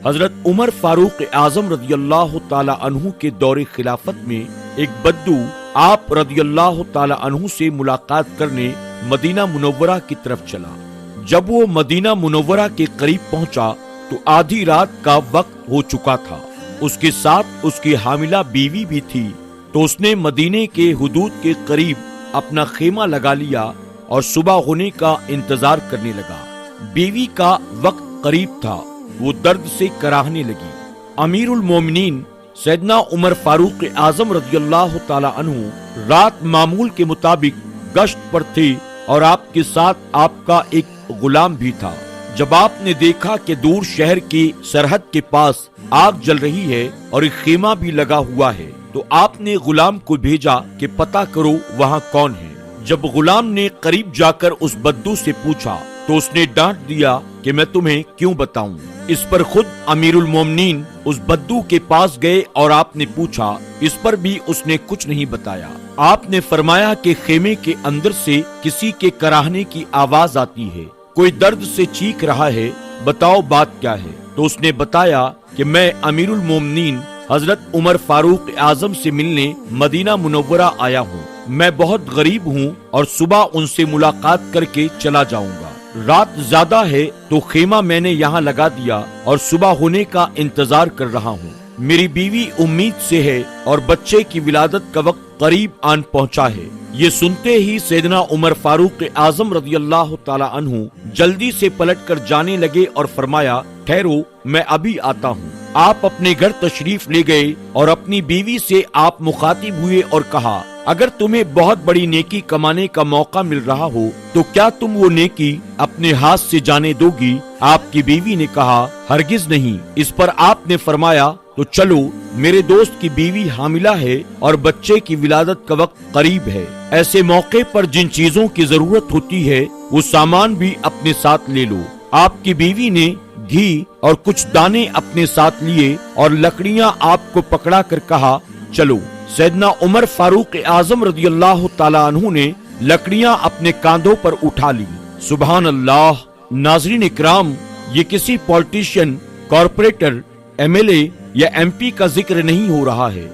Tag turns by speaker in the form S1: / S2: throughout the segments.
S1: حضرت عمر فاروق اعظم رضی اللہ تعالی عنہ کے دور خلافت میں ایک بدو آپ رضی اللہ تعالی عنہ سے ملاقات کرنے مدینہ منورہ کی طرف چلا۔ جب وہ مدینہ منورہ کے قریب پہنچا تو آدھی رات کا وقت ہو چکا تھا۔ اس کے ساتھ اس کی حاملہ بیوی بھی تھی، تو اس نے مدینے کے حدود کے قریب اپنا خیمہ لگا لیا اور صبح ہونے کا انتظار کرنے لگا۔ بیوی کا وقت قریب تھا، وہ درد سے کراہنے لگی۔ امیر المومنین سیدنا عمر فاروق اعظم رضی اللہ تعالی عنہ رات معمول کے مطابق گشت پر تھے اور آپ کے ساتھ آپ کا ایک غلام بھی تھا۔ جب آپ نے دیکھا کہ دور شہر کی سرحد کے پاس آگ جل رہی ہے اور ایک خیمہ بھی لگا ہوا ہے، تو آپ نے غلام کو بھیجا کہ پتہ کرو وہاں کون ہے۔ جب غلام نے قریب جا کر اس بدو سے پوچھا تو اس نے ڈانٹ دیا کہ میں تمہیں کیوں بتاؤں۔ اس پر خود امیر المومنین اس بدو کے پاس گئے اور آپ نے پوچھا، اس پر بھی اس نے کچھ نہیں بتایا۔ آپ نے فرمایا کہ خیمے کے اندر سے کسی کے کراہنے کی آواز آتی ہے، کوئی درد سے چیخ رہا ہے، بتاؤ بات کیا ہے۔ تو اس نے بتایا کہ میں امیر المومنین حضرت عمر فاروق اعظم سے ملنے مدینہ منورہ آیا ہوں، میں بہت غریب ہوں اور صبح ان سے ملاقات کر کے چلا جاؤں گا۔ رات زیادہ ہے تو خیمہ میں نے یہاں لگا دیا اور صبح ہونے کا انتظار کر رہا ہوں۔ میری بیوی امید سے ہے اور بچے کی ولادت کا وقت قریب آن پہنچا ہے۔ یہ سنتے ہی سیدنا عمر فاروق اعظم رضی اللہ تعالی عنہ جلدی سے پلٹ کر جانے لگے اور فرمایا، ٹھہرو میں ابھی آتا ہوں۔ آپ اپنے گھر تشریف لے گئے اور اپنی بیوی سے آپ مخاطب ہوئے اور کہا، اگر تمہیں بہت بڑی نیکی کمانے کا موقع مل رہا ہو تو کیا تم وہ نیکی اپنے ہاتھ سے جانے دو گی؟ آپ کی بیوی نے کہا، ہرگز نہیں۔ اس پر آپ نے فرمایا، تو چلو، میرے دوست کی بیوی حاملہ ہے اور بچے کی ولادت کا وقت قریب ہے، ایسے موقع پر جن چیزوں کی ضرورت ہوتی ہے وہ سامان بھی اپنے ساتھ لے لو۔ آپ کی بیوی نے گھی اور کچھ دانے اپنے ساتھ لیے اور لکڑیاں آپ کو پکڑا کر کہا، چلو۔ سیدنا عمر فاروق اعظم رضی اللہ تعالی عنہ نے لکڑیاں اپنے کاندھوں پر اٹھا لی۔ سبحان اللہ۔ ناظرین اکرام، یہ کسی politician, corporator, M L A یا ایم پی کا ذکر نہیں ہو رہا ہے۔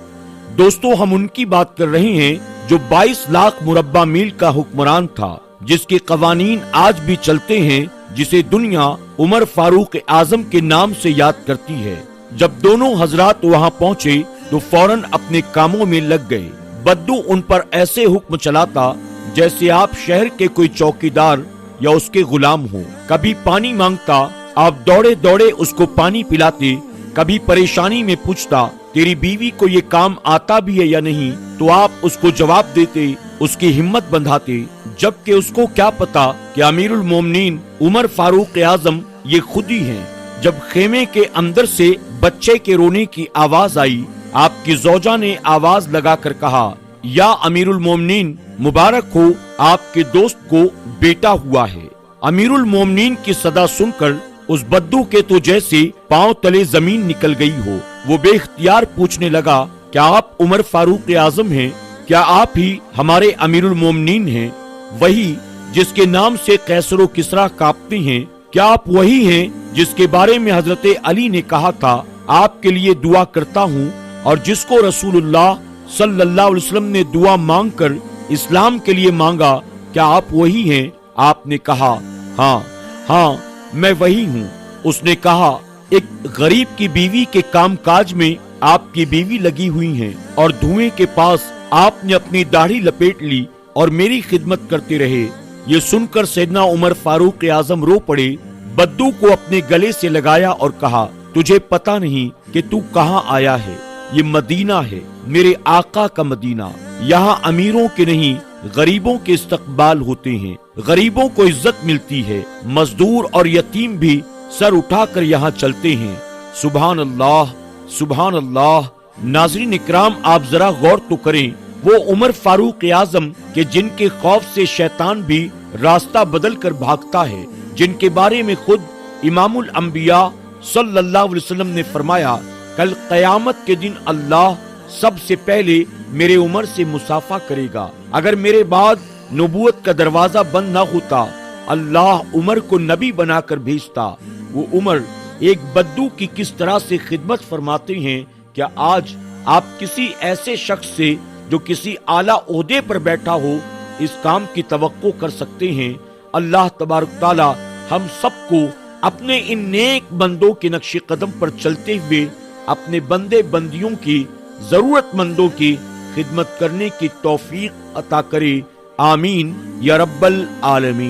S1: دوستو، ہم ان کی بات کر رہے ہیں جو 22 لاکھ مربع میل کا حکمران تھا، جس کے قوانین آج بھی چلتے ہیں، جسے دنیا عمر فاروق اعظم کے نام سے یاد کرتی ہے۔ جب دونوں حضرات وہاں پہنچے تو فوراً اپنے کاموں میں لگ گئے۔ بدو ان پر ایسے حکم چلاتا جیسے آپ شہر کے کوئی چوکیدار یا اس کے غلام ہوں۔ کبھی پانی مانگتا، آپ دوڑے دوڑے اس کو پانی پلاتے۔ کبھی پریشانی میں پوچھتا، تیری بیوی کو یہ کام آتا بھی ہے یا نہیں، تو آپ اس کو جواب دیتے، اس کی ہمت بندھاتے، جبکہ اس کو کیا پتا کہ امیر المومنین عمر فاروق اعظم یہ خود ہی ہیں۔ جب خیمے کے اندر سے بچے کے رونے کی آواز آئی، آپ کی زوجہ نے آواز لگا کر کہا، یا امیر المومنین، مبارک ہو، آپ کے دوست کو بیٹا ہوا ہے۔ امیر المومنین کی صدا سن کر اس بدو کے تو جیسے پاؤں تلے زمین نکل گئی ہو۔ وہ بے اختیار پوچھنے لگا، کیا آپ عمر فاروق اعظم ہیں؟ کیا آپ ہی ہمارے امیر المومنین ہیں؟ وہی جس کے نام سے قیصر و کسریٰ کانپتے ہیں؟ کیا آپ وہی ہیں جس کے بارے میں حضرت علی نے کہا تھا، آپ کے لیے دعا کرتا ہوں، اور جس کو رسول اللہ صلی اللہ علیہ وسلم نے دعا مانگ کر اسلام کے لیے مانگا؟ کیا آپ وہی ہیں؟ آپ نے کہا، ہاں میں وہی ہوں۔ اس نے کہا، ایک غریب کی بیوی کے کام کاج میں آپ کی بیوی لگی ہوئی ہیں اور دھوئیں کے پاس آپ نے اپنی داڑھی لپیٹ لی اور میری خدمت کرتے رہے۔ یہ سن کر سیدنا عمر فاروق اعظم رو پڑے، بدو کو اپنے گلے سے لگایا اور کہا، تجھے پتا نہیں کہ تو کہاں آیا ہے؟ یہ مدینہ ہے، میرے آقا کا مدینہ۔ یہاں امیروں کے نہیں، غریبوں کے استقبال ہوتے ہیں، غریبوں کو عزت ملتی ہے، مزدور اور یتیم بھی سر اٹھا کر یہاں چلتے ہیں۔ سبحان اللہ، سبحان اللہ۔ ناظرین اکرام، آپ ذرا غور تو کریں، وہ عمر فاروق اعظم کہ جن کے خوف سے شیطان بھی راستہ بدل کر بھاگتا ہے، جن کے بارے میں خود امام الانبیاء صلی اللہ علیہ وسلم نے فرمایا، کل قیامت کے دن اللہ سب سے پہلے میرے عمر سے مصافحہ کرے گا۔ اگر میرے بعد نبوت کا دروازہ بند نہ ہوتا، اللہ عمر کو نبی بنا کر بھیجتا۔ وہ عمر ایک بدو کی کس طرح سے خدمت فرماتے ہیں. کیا آج آپ کسی ایسے شخص سے جو کسی اعلیٰ عہدے پر بیٹھا ہو اس کام کی توقع کر سکتے ہیں؟ اللہ تبارک تعالی ہم سب کو اپنے ان نیک بندوں کے نقش قدم پر چلتے ہوئے اپنے بندے بندیوں کی ضرورت مندوں کی خدمت کرنے کی توفیق عطا کرے. آمین یا رب العالمین.